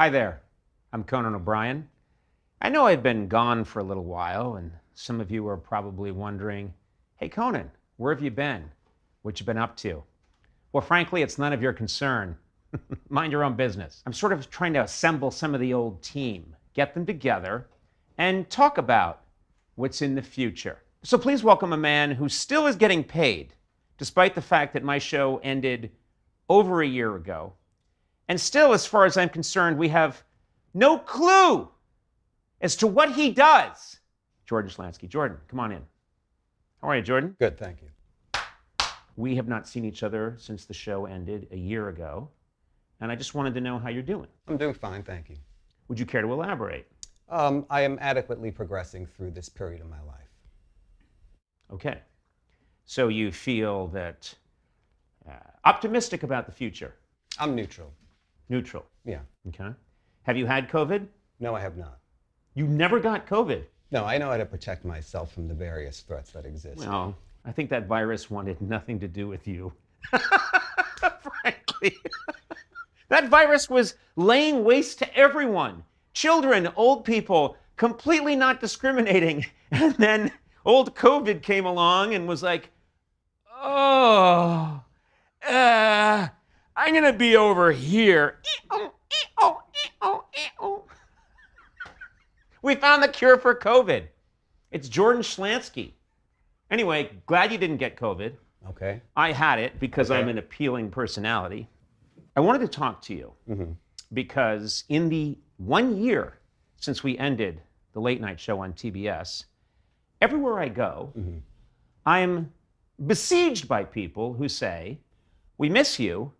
Hi there, I'm Conan O'Brien. I know I've been gone for a little while, and some of you are probably wondering, hey Conan, where have you been? What you been up to? Well, frankly, it's none of your concern. Mind your own business. I'm sort of trying to assemble some of the old team, get them together, and talk about what's in the future. So please welcome a man who still is getting paid, despite the fact that my show ended over a year ago. And still, as far as I'm concerned, we have no clue as to what he does. Jordan Schlansky. Jordan, come on in. How are you, Jordan? Good, thank you. We have not seen each other since the show ended a year ago, and I just wanted to know how you're doing. I'm doing fine, thank you. Would you care to elaborate? I am adequately progressing through this period of my life. Okay. So you feel that optimistic about the future? I'm neutral. Neutral. Yeah. Okay. Have you had COVID? No, I have not. You never got COVID? No, I know how to protect myself from the various threats that exist. Well, I think that virus wanted nothing to do with you. Frankly. That virus was laying waste to everyone. Children, old people, completely not discriminating. And then old COVID came along and was like, oh, I'm gonna be over here. We found the cure for COVID. It's Jordan Schlansky. Anyway, glad you didn't get COVID. Okay. I had it because I'm an appealing personality. I wanted to talk to you because in the 1 year since we ended the late night show on TBS, everywhere I go, I'm besieged by people who say, we miss you,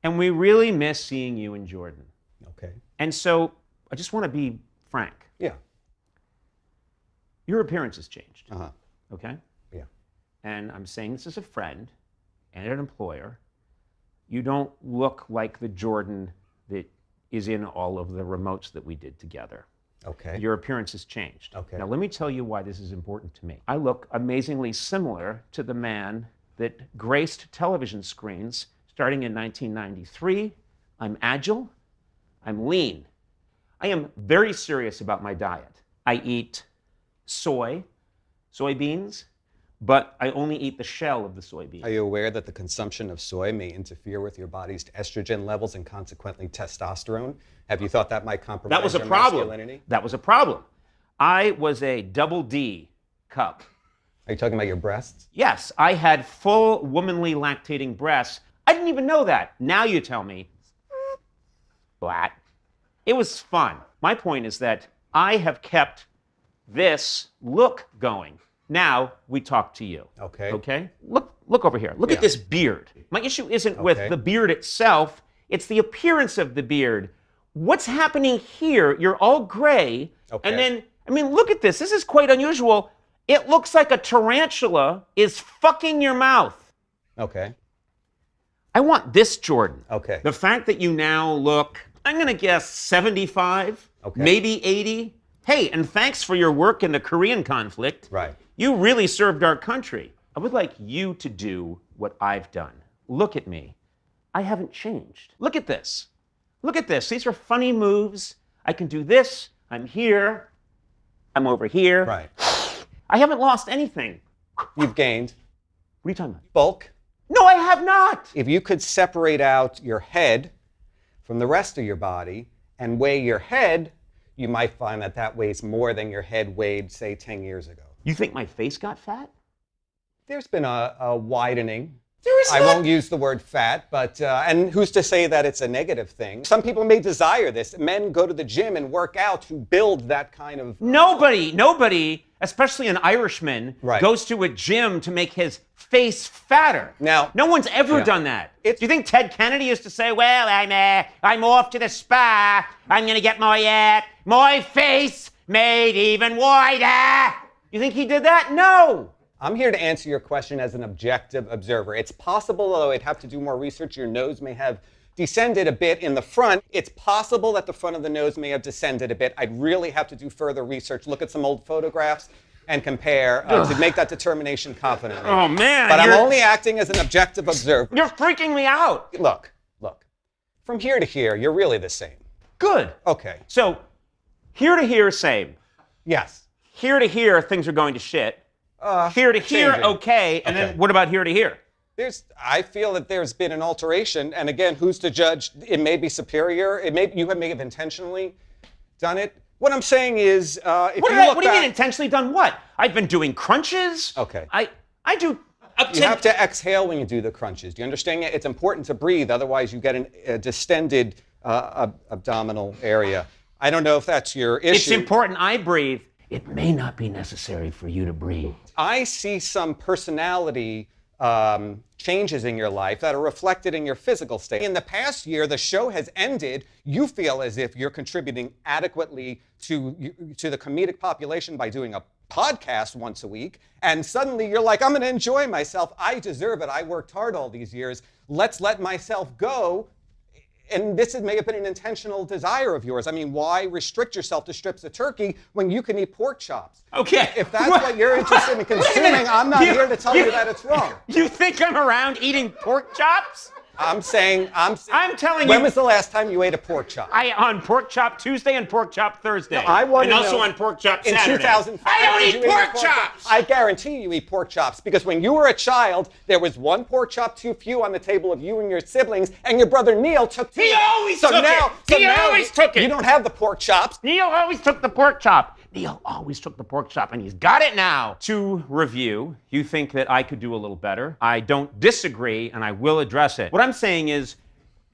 and we really miss seeing you and Jordan. Okay. And so I just want to be frank. Yeah. Your appearance has changed. Uh-huh. Okay? Yeah. And I'm saying this as a friend and an employer. You don't look like the Jordan that is in all of the remotes that we did together. Okay. Your appearance has changed. Okay. Now let me tell you why this is important to me. I look amazingly similar to the man that graced television screens starting in 1993. I'm agile. I'm lean. I am very serious about my diet. I eat soybeans, but I only eat the shell of the soybean. Are you aware that the consumption of soy may interfere with your body's estrogen levels and consequently testosterone? Have you thought that might compromise That was a your problem. masculinity? That was a problem. I was a double D cup. Are you talking about your breasts? Yes, I had full womanly lactating breasts. I didn't even know that. Now you tell me. Flat. It was fun. My point is that I have kept this look going. Now we talk to you. Okay. Okay? Look over here. Look at this beard. My issue isn't with the beard itself, it's the appearance of the beard. What's happening here? You're all gray. Okay. And then, I mean, look at this. This is quite unusual. It looks like a tarantula is fucking your mouth. Okay. I want this, Jordan. Okay. The fact that you now look, I'm going to guess 75, maybe 80. Hey, and thanks for your work in the Korean conflict. Right. You really served our country. I would like you to do what I've done. Look at me. I haven't changed. Look at this. Look at this. These are funny moves. I can do this. I'm here. I'm over here. Right. I haven't lost anything. You've gained. What are you talking about? Bulk. No, I have not. If you could separate out your head from the rest of your body and weigh your head, you might find that that weighs more than your head weighed, say, 10 years ago. You think my face got fat? There's been a widening. There is I not. won't use the word fat, but, and who's to say that it's a negative thing? Some people may desire this. Men go to the gym and work out to build that kind of... Nobody, especially an Irishman, goes to a gym to make his face fatter. Now, no one's ever done that. Do you think Ted Kennedy used to say, well, I'm off to the spa. I'm going to get my face made even wider. You think he did that? No. I'm here to answer your question as an objective observer. It's possible, although I'd have to do more research, your nose may have descended a bit in the front. It's possible that the front of the nose may have descended a bit. I'd really have to do further research, look at some old photographs, and compare to make that determination confidently. Oh, man. But I'm only acting as an objective observer. You're freaking me out. Look. From here to here, you're really the same. Good. Okay. So, here to here, same. Yes. Here to here, things are going to shit. Here to here, changing. okay. And then what about here to here? I feel that there's been an alteration, and again, who's to judge? It may be superior. You may have intentionally done it. What I'm saying is, if What you do look you back, mean intentionally done what? I've been doing crunches. Okay. I do. You have to exhale when you do the crunches. Do you understand? It's important to breathe, otherwise you get a distended abdominal area. I don't know if that's your issue. It's important I breathe. It may not be necessary for you to breathe. I see some personality changes in your life that are reflected in your physical state. In the past year, the show has ended. You feel as if you're contributing adequately to the comedic population by doing a podcast once a week, and suddenly you're like, I'm going to enjoy myself. I deserve it. I worked hard all these years. Let's let myself go. And this may have been an intentional desire of yours. I mean, why restrict yourself to strips of turkey when you can eat pork chops? Okay. If that's what you're interested in consuming, I'm not here to tell you that it's wrong. You think I'm around eating pork chops? I'm telling you. When was the last time you ate a pork chop? On Pork Chop Tuesday and Pork Chop Thursday. I want to and also know, on Pork Chop in Saturday. 2005, I don't did eat you pork chops! I guarantee you eat pork chops, because when you were a child, there was one pork chop too few on the table of you and your siblings, and your brother Neil took two. He always took it! He always took it! You don't have the pork chops. Neil always took the pork chop. Neil always took the pork chop, and he's got it now. To review, you think that I could do a little better. I don't disagree, and I will address it. What I'm saying is,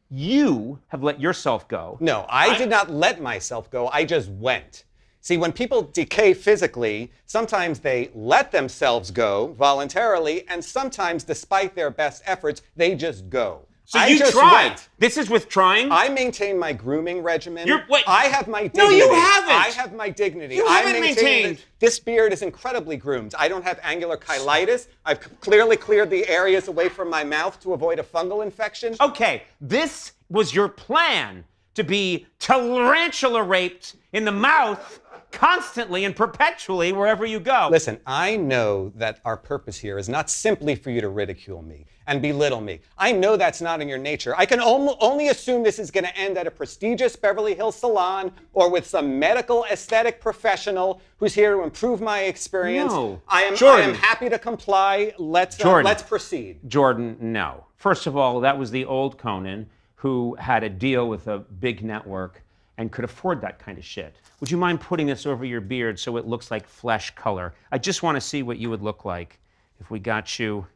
you have let yourself go. No, I did not let myself go. I just went. See, when people decay physically, sometimes they let themselves go voluntarily, and sometimes, despite their best efforts, they just go. So you tried. This is with trying? I maintain my grooming regimen. Wait. I have my dignity. No, you haven't. I have my dignity. You haven't maintained. This beard is incredibly groomed. I don't have angular cheilitis. I've clearly cleared the areas away from my mouth to avoid a fungal infection. Okay, this was your plan, to be tarantula raped in the mouth constantly and perpetually wherever you go. Listen, I know that our purpose here is not simply for you to ridicule me and belittle me. I know that's not in your nature. I can only assume this is going to end at a prestigious Beverly Hills salon or with some medical aesthetic professional who's here to improve my experience. No. I am happy to comply. Let's proceed. Jordan, no. First of all, that was the old Conan who had a deal with a big network and could afford that kind of shit. Would you mind putting this over your beard so it looks like flesh color? I just want to see what you would look like if we got you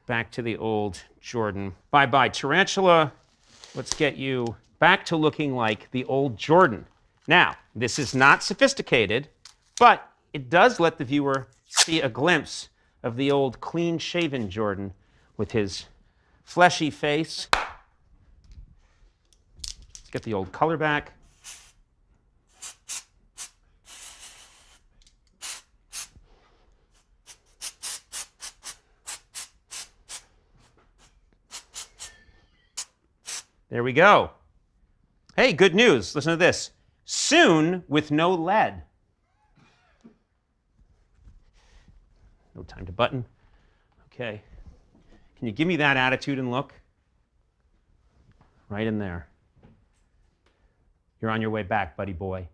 back to the old Jordan. Bye-bye, tarantula. Let's get you back to looking like the old Jordan. Now, this is not sophisticated, but it does let the viewer see a glimpse of the old clean-shaven Jordan with his fleshy face. Let's get the old color back. There we go. Hey, good news. Listen to this. Soon with no lead. No time to button. Okay. Can you give me that attitude and look? Right in there. You're on your way back, buddy boy.